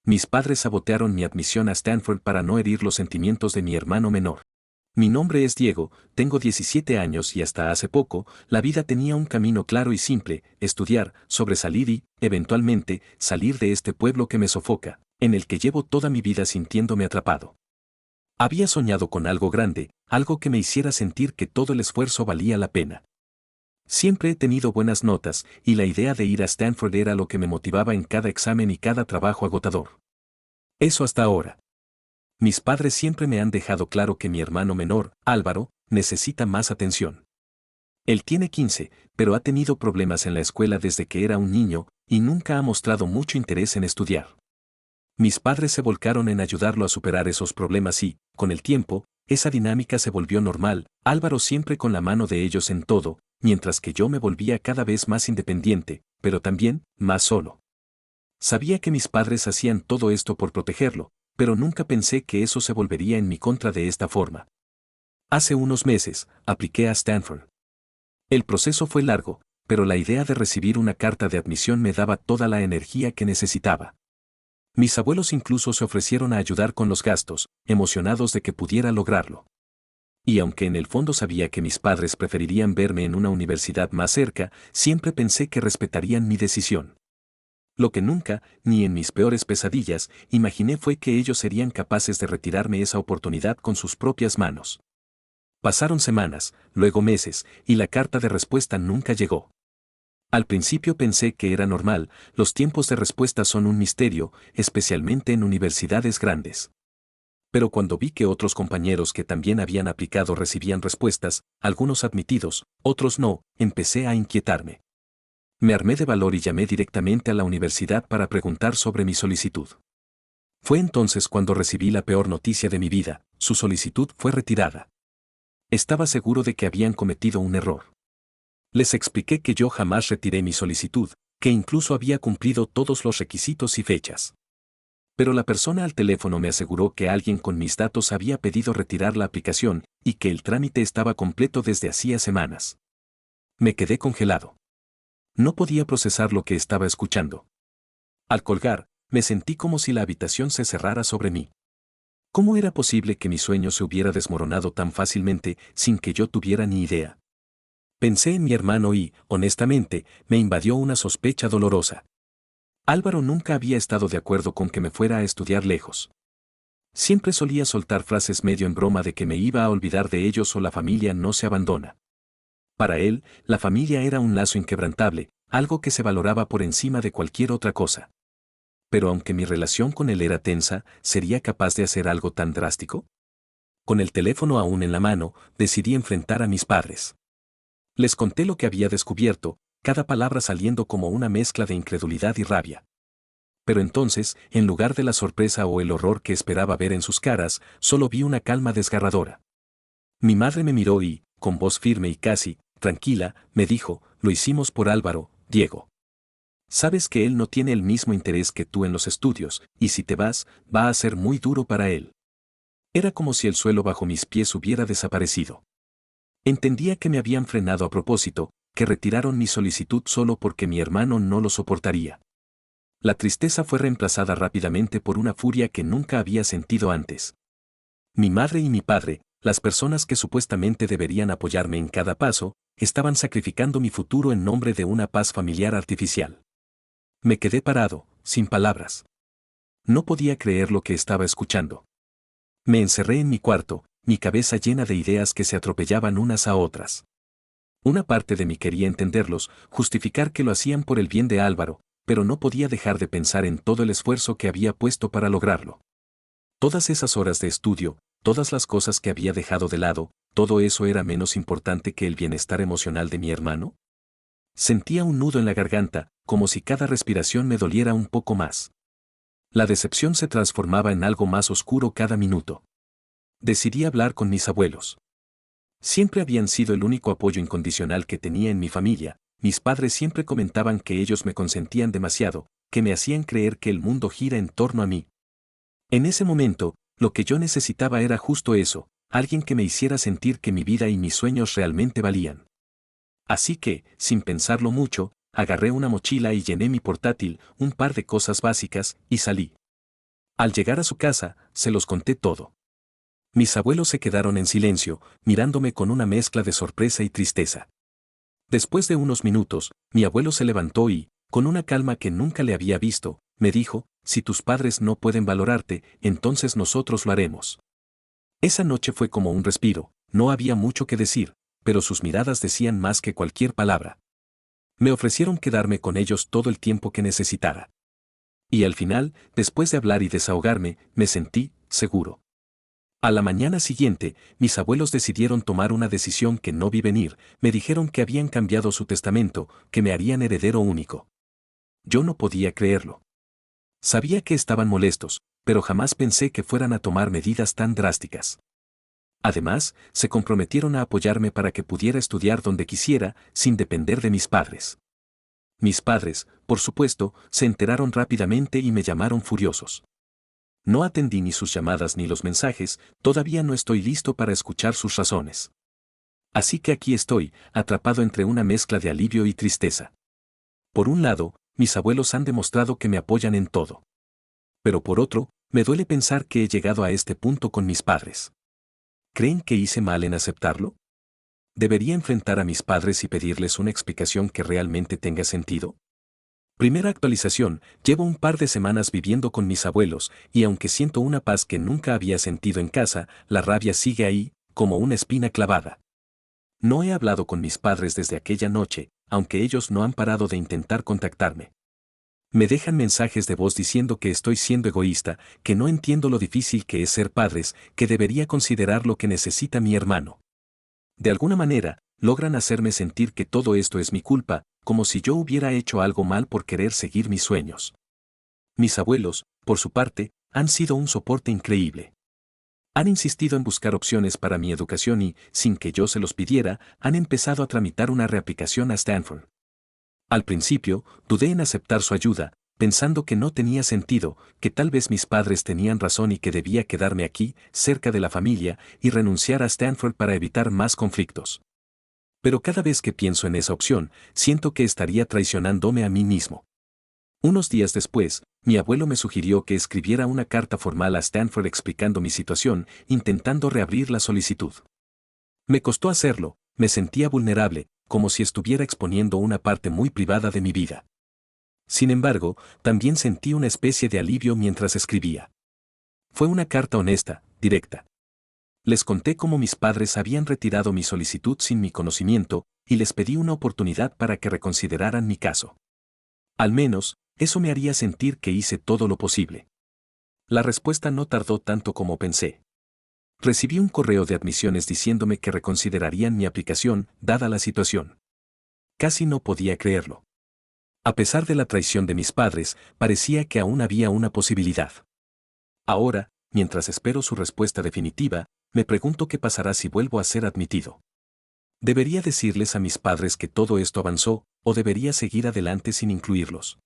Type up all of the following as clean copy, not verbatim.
Mis padres sabotearon mi admisión a Stanford para no herir los sentimientos de mi hermano menor. Mi nombre es Diego, tengo 17 años y hasta hace poco, la vida tenía un camino claro y simple: estudiar, sobresalir y, eventualmente, salir de este pueblo que me sofoca, en el que llevo toda mi vida sintiéndome atrapado. Había soñado con algo grande, algo que me hiciera sentir que todo el esfuerzo valía la pena. Siempre he tenido buenas notas, y la idea de ir a Stanford era lo que me motivaba en cada examen y cada trabajo agotador. Eso hasta ahora. Mis padres siempre me han dejado claro que mi hermano menor, Álvaro, necesita más atención. Él tiene 15, pero ha tenido problemas en la escuela desde que era un niño, y nunca ha mostrado mucho interés en estudiar. Mis padres se volcaron en ayudarlo a superar esos problemas y, con el tiempo, esa dinámica se volvió normal, Álvaro siempre con la mano de ellos en todo, mientras que yo me volvía cada vez más independiente, pero también, más solo. Sabía que mis padres hacían todo esto por protegerlo, pero nunca pensé que eso se volvería en mi contra de esta forma. Hace unos meses, apliqué a Stanford. El proceso fue largo, pero la idea de recibir una carta de admisión me daba toda la energía que necesitaba. Mis abuelos incluso se ofrecieron a ayudar con los gastos, emocionados de que pudiera lograrlo. Y aunque en el fondo sabía que mis padres preferirían verme en una universidad más cerca, siempre pensé que respetarían mi decisión. Lo que nunca, ni en mis peores pesadillas, imaginé fue que ellos serían capaces de retirarme esa oportunidad con sus propias manos. Pasaron semanas, luego meses, y la carta de respuesta nunca llegó. Al principio pensé que era normal, los tiempos de respuesta son un misterio, especialmente en universidades grandes. Pero cuando vi que otros compañeros que también habían aplicado recibían respuestas, algunos admitidos, otros no, empecé a inquietarme. Me armé de valor y llamé directamente a la universidad para preguntar sobre mi solicitud. Fue entonces cuando recibí la peor noticia de mi vida: su solicitud fue retirada. Estaba seguro de que habían cometido un error. Les expliqué que yo jamás retiré mi solicitud, que incluso había cumplido todos los requisitos y fechas. Pero la persona al teléfono me aseguró que alguien con mis datos había pedido retirar la aplicación y que el trámite estaba completo desde hacía semanas. Me quedé congelado. No podía procesar lo que estaba escuchando. Al colgar, me sentí como si la habitación se cerrara sobre mí. ¿Cómo era posible que mi sueño se hubiera desmoronado tan fácilmente sin que yo tuviera ni idea? Pensé en mi hermano y, honestamente, me invadió una sospecha dolorosa. Álvaro nunca había estado de acuerdo con que me fuera a estudiar lejos. Siempre solía soltar frases medio en broma de que me iba a olvidar de ellos o la familia no se abandona. Para él, la familia era un lazo inquebrantable, algo que se valoraba por encima de cualquier otra cosa. Pero aunque mi relación con él era tensa, ¿sería capaz de hacer algo tan drástico? Con el teléfono aún en la mano, decidí enfrentar a mis padres. Les conté lo que había descubierto, cada palabra saliendo como una mezcla de incredulidad y rabia. Pero entonces, en lugar de la sorpresa o el horror que esperaba ver en sus caras, solo vi una calma desgarradora. Mi madre me miró y, con voz firme y casi tranquila, me dijo: lo hicimos por Álvaro, Diego. Sabes que él no tiene el mismo interés que tú en los estudios, y si te vas, va a ser muy duro para él. Era como si el suelo bajo mis pies hubiera desaparecido. Entendía que me habían frenado a propósito, que retiraron mi solicitud solo porque mi hermano no lo soportaría. La tristeza fue reemplazada rápidamente por una furia que nunca había sentido antes. Mi madre y mi padre, las personas que supuestamente deberían apoyarme en cada paso, estaban sacrificando mi futuro en nombre de una paz familiar artificial. Me quedé parado, sin palabras. No podía creer lo que estaba escuchando. Me encerré en mi cuarto, mi cabeza llena de ideas que se atropellaban unas a otras. Una parte de mí quería entenderlos, justificar que lo hacían por el bien de Álvaro, pero no podía dejar de pensar en todo el esfuerzo que había puesto para lograrlo. Todas esas horas de estudio, todas las cosas que había dejado de lado, ¿todo eso era menos importante que el bienestar emocional de mi hermano? Sentía un nudo en la garganta, como si cada respiración me doliera un poco más. La decepción se transformaba en algo más oscuro cada minuto. Decidí hablar con mis abuelos. Siempre habían sido el único apoyo incondicional que tenía en mi familia. Mis padres siempre comentaban que ellos me consentían demasiado, que me hacían creer que el mundo gira en torno a mí. En ese momento, lo que yo necesitaba era justo eso: alguien que me hiciera sentir que mi vida y mis sueños realmente valían. Así que, sin pensarlo mucho, agarré una mochila y llené mi portátil, un par de cosas básicas, y salí. Al llegar a su casa, se los conté todo. Mis abuelos se quedaron en silencio, mirándome con una mezcla de sorpresa y tristeza. Después de unos minutos, mi abuelo se levantó y, con una calma que nunca le había visto, me dijo, si tus padres no pueden valorarte, entonces nosotros lo haremos. Esa noche fue como un respiro, no había mucho que decir, pero sus miradas decían más que cualquier palabra. Me ofrecieron quedarme con ellos todo el tiempo que necesitara. Y al final, después de hablar y desahogarme, me sentí seguro. A la mañana siguiente, mis abuelos decidieron tomar una decisión que no vi venir, me dijeron que habían cambiado su testamento, que me harían heredero único. Yo no podía creerlo. Sabía que estaban molestos, pero jamás pensé que fueran a tomar medidas tan drásticas. Además, se comprometieron a apoyarme para que pudiera estudiar donde quisiera, sin depender de mis padres. Mis padres, por supuesto, se enteraron rápidamente y me llamaron furiosos. No atendí ni sus llamadas ni los mensajes, todavía no estoy listo para escuchar sus razones. Así que aquí estoy, atrapado entre una mezcla de alivio y tristeza. Por un lado, mis abuelos han demostrado que me apoyan en todo. Pero por otro, me duele pensar que he llegado a este punto con mis padres. ¿Creen que hice mal en aceptarlo? ¿Debería enfrentar a mis padres y pedirles una explicación que realmente tenga sentido? Primera actualización, llevo un par de semanas viviendo con mis abuelos, y aunque siento una paz que nunca había sentido en casa, la rabia sigue ahí, como una espina clavada. No he hablado con mis padres desde aquella noche, aunque ellos no han parado de intentar contactarme. Me dejan mensajes de voz diciendo que estoy siendo egoísta, que no entiendo lo difícil que es ser padres, que debería considerar lo que necesita mi hermano. De alguna manera, logran hacerme sentir que todo esto es mi culpa, como si yo hubiera hecho algo mal por querer seguir mis sueños. Mis abuelos, por su parte, han sido un soporte increíble. Han insistido en buscar opciones para mi educación y, sin que yo se los pidiera, han empezado a tramitar una reaplicación a Stanford. Al principio, dudé en aceptar su ayuda, pensando que no tenía sentido, que tal vez mis padres tenían razón y que debía quedarme aquí, cerca de la familia, y renunciar a Stanford para evitar más conflictos. Pero cada vez que pienso en esa opción, siento que estaría traicionándome a mí mismo. Unos días después, mi abuelo me sugirió que escribiera una carta formal a Stanford explicando mi situación, intentando reabrir la solicitud. Me costó hacerlo, me sentía vulnerable, como si estuviera exponiendo una parte muy privada de mi vida. Sin embargo, también sentí una especie de alivio mientras escribía. Fue una carta honesta, directa. Les conté cómo mis padres habían retirado mi solicitud sin mi conocimiento, y les pedí una oportunidad para que reconsideraran mi caso. Al menos, eso me haría sentir que hice todo lo posible. La respuesta no tardó tanto como pensé. Recibí un correo de admisiones diciéndome que reconsiderarían mi aplicación, dada la situación. Casi no podía creerlo. A pesar de la traición de mis padres, parecía que aún había una posibilidad. Ahora, mientras espero su respuesta definitiva, me pregunto qué pasará si vuelvo a ser admitido. ¿Debería decirles a mis padres que todo esto avanzó, o debería seguir adelante sin incluirlos?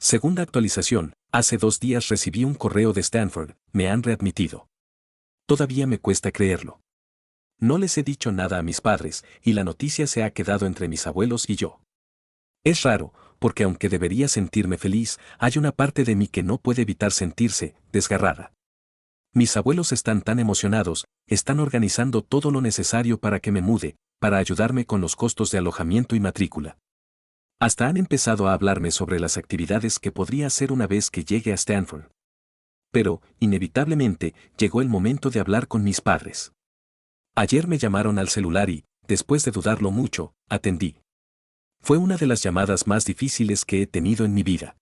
Segunda actualización, hace 2 días recibí un correo de Stanford, me han readmitido. Todavía me cuesta creerlo. No les he dicho nada a mis padres, y la noticia se ha quedado entre mis abuelos y yo. Es raro, porque aunque debería sentirme feliz, hay una parte de mí que no puede evitar sentirse desgarrada. Mis abuelos están tan emocionados, están organizando todo lo necesario para que me mude, para ayudarme con los costos de alojamiento y matrícula. Hasta han empezado a hablarme sobre las actividades que podría hacer una vez que llegue a Stanford. Pero, inevitablemente, llegó el momento de hablar con mis padres. Ayer me llamaron al celular y, después de dudarlo mucho, atendí. Fue una de las llamadas más difíciles que he tenido en mi vida.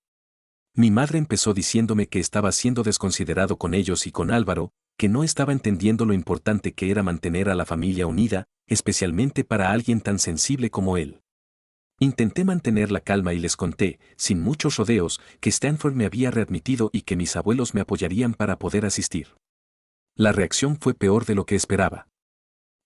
Mi madre empezó diciéndome que estaba siendo desconsiderado con ellos y con Álvaro, que no estaba entendiendo lo importante que era mantener a la familia unida, especialmente para alguien tan sensible como él. Intenté mantener la calma y les conté, sin muchos rodeos, que Stanford me había readmitido y que mis abuelos me apoyarían para poder asistir. La reacción fue peor de lo que esperaba.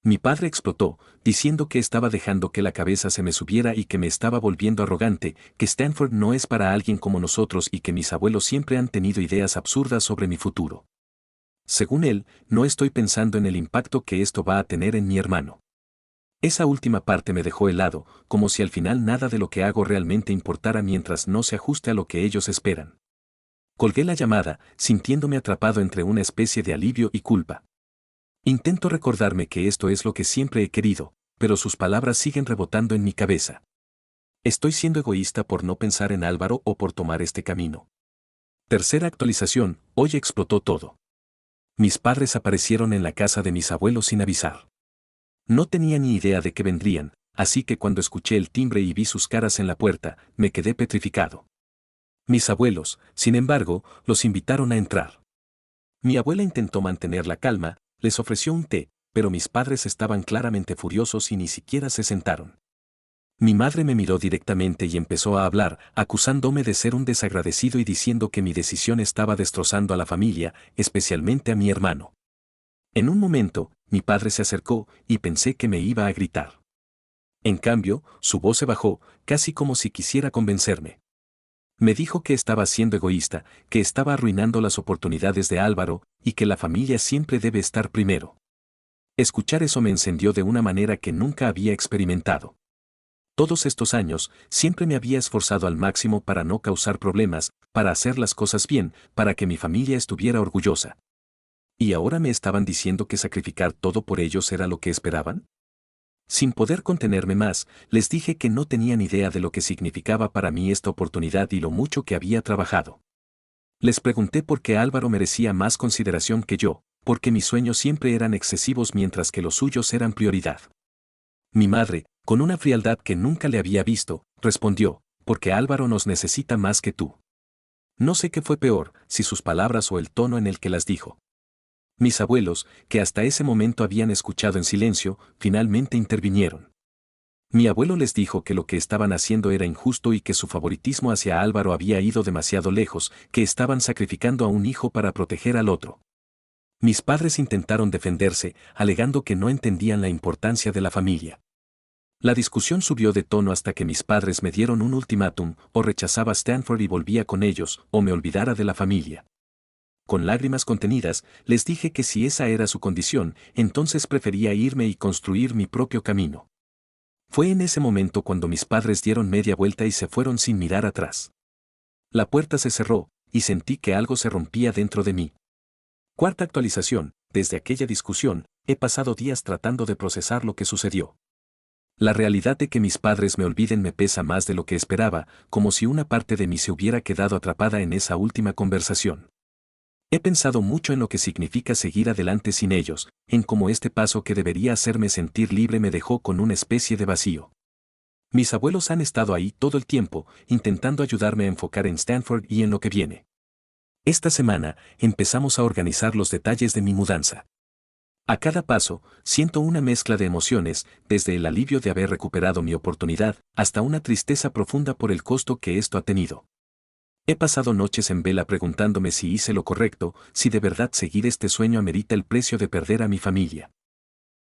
Mi padre explotó, diciendo que estaba dejando que la cabeza se me subiera y que me estaba volviendo arrogante, que Stanford no es para alguien como nosotros y que mis abuelos siempre han tenido ideas absurdas sobre mi futuro. Según él, no estoy pensando en el impacto que esto va a tener en mi hermano. Esa última parte me dejó helado, como si al final nada de lo que hago realmente importara mientras no se ajuste a lo que ellos esperan. Colgué la llamada, sintiéndome atrapado entre una especie de alivio y culpa. Intento recordarme que esto es lo que siempre he querido, pero sus palabras siguen rebotando en mi cabeza. ¿Estoy siendo egoísta por no pensar en Álvaro o por tomar este camino? Tercera actualización, hoy explotó todo. Mis padres aparecieron en la casa de mis abuelos sin avisar. No tenía ni idea de que vendrían, así que cuando escuché el timbre y vi sus caras en la puerta, me quedé petrificado. Mis abuelos, sin embargo, los invitaron a entrar. Mi abuela intentó mantener la calma, les ofreció un té, pero mis padres estaban claramente furiosos y ni siquiera se sentaron. Mi madre me miró directamente y empezó a hablar, acusándome de ser un desagradecido y diciendo que mi decisión estaba destrozando a la familia, especialmente a mi hermano. En un momento, mi padre se acercó y pensé que me iba a gritar. En cambio, su voz se bajó, casi como si quisiera convencerme. Me dijo que estaba siendo egoísta, que estaba arruinando las oportunidades de Álvaro y que la familia siempre debe estar primero. Escuchar eso me encendió de una manera que nunca había experimentado. Todos estos años, siempre me había esforzado al máximo para no causar problemas, para hacer las cosas bien, para que mi familia estuviera orgullosa. ¿Y ahora me estaban diciendo que sacrificar todo por ellos era lo que esperaban? Sin poder contenerme más, les dije que no tenían idea de lo que significaba para mí esta oportunidad y lo mucho que había trabajado. Les pregunté por qué Álvaro merecía más consideración que yo, porque mis sueños siempre eran excesivos mientras que los suyos eran prioridad. Mi madre, con una frialdad que nunca le había visto, respondió, porque Álvaro nos necesita más que tú. No sé qué fue peor, si sus palabras o el tono en el que las dijo. Mis abuelos, que hasta ese momento habían escuchado en silencio, finalmente intervinieron. Mi abuelo les dijo que lo que estaban haciendo era injusto y que su favoritismo hacia Álvaro había ido demasiado lejos, que estaban sacrificando a un hijo para proteger al otro. Mis padres intentaron defenderse, alegando que no entendían la importancia de la familia. La discusión subió de tono hasta que mis padres me dieron un ultimátum: o rechazaba Stanford y volvía con ellos, o me olvidara de la familia. Con lágrimas contenidas, les dije que si esa era su condición, entonces prefería irme y construir mi propio camino. Fue en ese momento cuando mis padres dieron media vuelta y se fueron sin mirar atrás. La puerta se cerró, y sentí que algo se rompía dentro de mí. Cuarta actualización, desde aquella discusión, he pasado días tratando de procesar lo que sucedió. La realidad de que mis padres me olviden me pesa más de lo que esperaba, como si una parte de mí se hubiera quedado atrapada en esa última conversación. He pensado mucho en lo que significa seguir adelante sin ellos, en cómo este paso que debería hacerme sentir libre me dejó con una especie de vacío. Mis abuelos han estado ahí todo el tiempo, intentando ayudarme a enfocar en Stanford y en lo que viene. Esta semana, empezamos a organizar los detalles de mi mudanza. A cada paso, siento una mezcla de emociones, desde el alivio de haber recuperado mi oportunidad, hasta una tristeza profunda por el costo que esto ha tenido. He pasado noches en vela preguntándome si hice lo correcto, si de verdad seguir este sueño amerita el precio de perder a mi familia.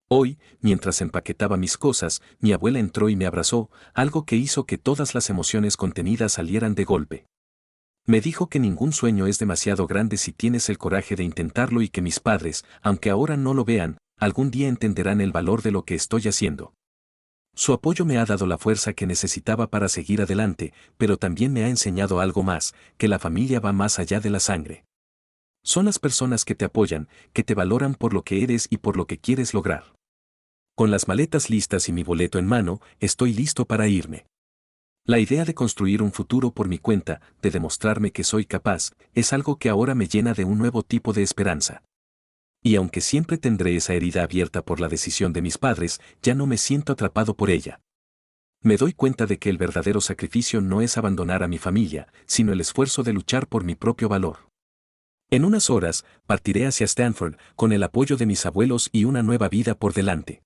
Hoy, mientras empaquetaba mis cosas, mi abuela entró y me abrazó, algo que hizo que todas las emociones contenidas salieran de golpe. Me dijo que ningún sueño es demasiado grande si tienes el coraje de intentarlo y que mis padres, aunque ahora no lo vean, algún día entenderán el valor de lo que estoy haciendo. Su apoyo me ha dado la fuerza que necesitaba para seguir adelante, pero también me ha enseñado algo más: que la familia va más allá de la sangre. Son las personas que te apoyan, que te valoran por lo que eres y por lo que quieres lograr. Con las maletas listas y mi boleto en mano, estoy listo para irme. La idea de construir un futuro por mi cuenta, de demostrarme que soy capaz, es algo que ahora me llena de un nuevo tipo de esperanza. Y aunque siempre tendré esa herida abierta por la decisión de mis padres, ya no me siento atrapado por ella. Me doy cuenta de que el verdadero sacrificio no es abandonar a mi familia, sino el esfuerzo de luchar por mi propio valor. En unas horas, partiré hacia Stanford, con el apoyo de mis abuelos y una nueva vida por delante.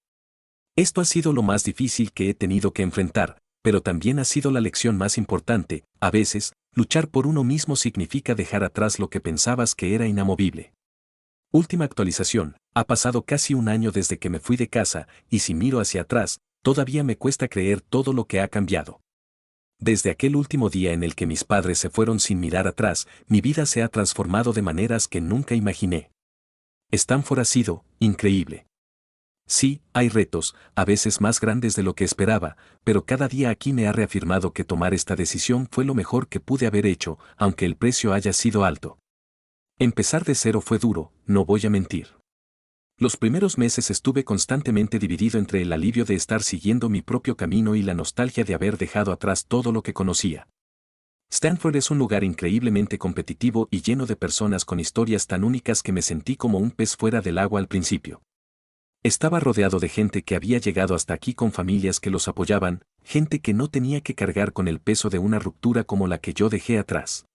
Esto ha sido lo más difícil que he tenido que enfrentar, pero también ha sido la lección más importante. A veces, luchar por uno mismo significa dejar atrás lo que pensabas que era inamovible. Última actualización, ha pasado casi un año desde que me fui de casa, y si miro hacia atrás, todavía me cuesta creer todo lo que ha cambiado. Desde aquel último día en el que mis padres se fueron sin mirar atrás, mi vida se ha transformado de maneras que nunca imaginé. Stanford ha sido increíble. Sí, hay retos, a veces más grandes de lo que esperaba, pero cada día aquí me ha reafirmado que tomar esta decisión fue lo mejor que pude haber hecho, aunque el precio haya sido alto. Empezar de cero fue duro, no voy a mentir. Los primeros meses estuve constantemente dividido entre el alivio de estar siguiendo mi propio camino y la nostalgia de haber dejado atrás todo lo que conocía. Stanford es un lugar increíblemente competitivo y lleno de personas con historias tan únicas que me sentí como un pez fuera del agua al principio. Estaba rodeado de gente que había llegado hasta aquí con familias que los apoyaban, gente que no tenía que cargar con el peso de una ruptura como la que yo dejé atrás.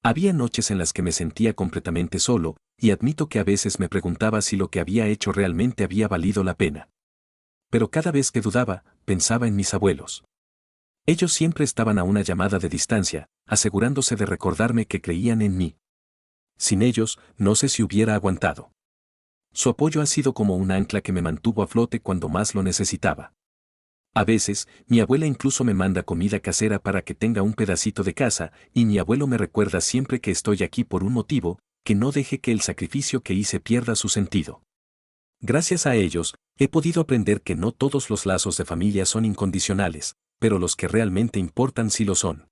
Había noches en las que me sentía completamente solo, y admito que a veces me preguntaba si lo que había hecho realmente había valido la pena. Pero cada vez que dudaba, pensaba en mis abuelos. Ellos siempre estaban a una llamada de distancia, asegurándose de recordarme que creían en mí. Sin ellos, no sé si hubiera aguantado. Su apoyo ha sido como un ancla que me mantuvo a flote cuando más lo necesitaba. A veces, mi abuela incluso me manda comida casera para que tenga un pedacito de casa, y mi abuelo me recuerda siempre que estoy aquí por un motivo, que no deje que el sacrificio que hice pierda su sentido. Gracias a ellos, he podido aprender que no todos los lazos de familia son incondicionales, pero los que realmente importan sí lo son.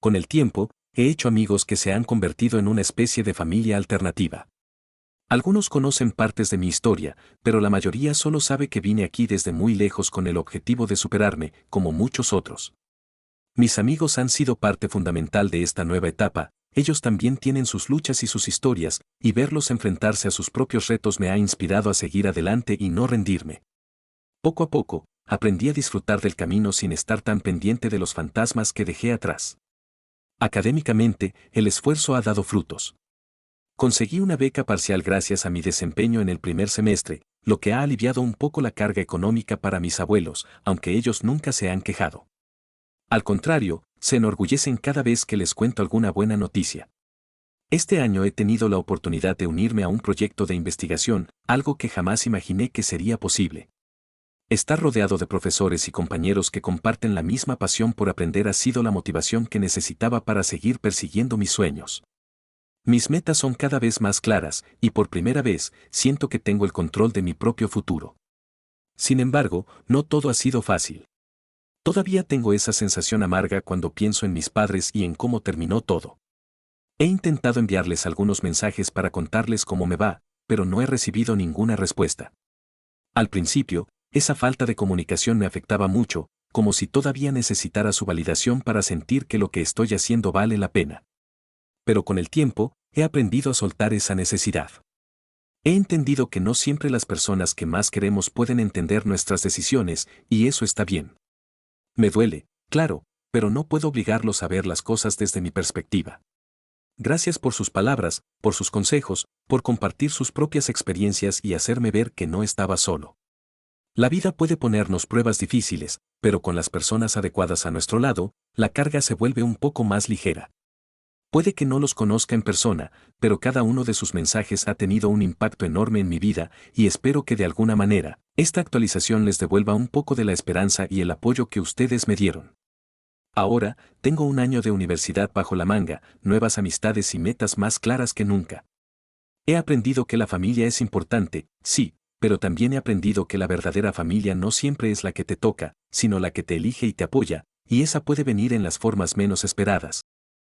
Con el tiempo, he hecho amigos que se han convertido en una especie de familia alternativa. Algunos conocen partes de mi historia, pero la mayoría solo sabe que vine aquí desde muy lejos con el objetivo de superarme, como muchos otros. Mis amigos han sido parte fundamental de esta nueva etapa, ellos también tienen sus luchas y sus historias, y verlos enfrentarse a sus propios retos me ha inspirado a seguir adelante y no rendirme. Poco a poco, aprendí a disfrutar del camino sin estar tan pendiente de los fantasmas que dejé atrás. Académicamente, el esfuerzo ha dado frutos. Conseguí una beca parcial gracias a mi desempeño en el primer semestre, lo que ha aliviado un poco la carga económica para mis abuelos, aunque ellos nunca se han quejado. Al contrario, se enorgullecen cada vez que les cuento alguna buena noticia. Este año he tenido la oportunidad de unirme a un proyecto de investigación, algo que jamás imaginé que sería posible. Estar rodeado de profesores y compañeros que comparten la misma pasión por aprender ha sido la motivación que necesitaba para seguir persiguiendo mis sueños. Mis metas son cada vez más claras, y por primera vez, siento que tengo el control de mi propio futuro. Sin embargo, no todo ha sido fácil. Todavía tengo esa sensación amarga cuando pienso en mis padres y en cómo terminó todo. He intentado enviarles algunos mensajes para contarles cómo me va, pero no he recibido ninguna respuesta. Al principio, esa falta de comunicación me afectaba mucho, como si todavía necesitara su validación para sentir que lo que estoy haciendo vale la pena. Pero con el tiempo, he aprendido a soltar esa necesidad. He entendido que no siempre las personas que más queremos pueden entender nuestras decisiones, y eso está bien. Me duele, claro, pero no puedo obligarlos a ver las cosas desde mi perspectiva. Gracias por sus palabras, por sus consejos, por compartir sus propias experiencias y hacerme ver que no estaba solo. La vida puede ponernos pruebas difíciles, pero con las personas adecuadas a nuestro lado, la carga se vuelve un poco más ligera. Puede que no los conozca en persona, pero cada uno de sus mensajes ha tenido un impacto enorme en mi vida, y espero que de alguna manera, esta actualización les devuelva un poco de la esperanza y el apoyo que ustedes me dieron. Ahora, tengo un año de universidad bajo la manga, nuevas amistades y metas más claras que nunca. He aprendido que la familia es importante, sí, pero también he aprendido que la verdadera familia no siempre es la que te toca, sino la que te elige y te apoya, y esa puede venir en las formas menos esperadas.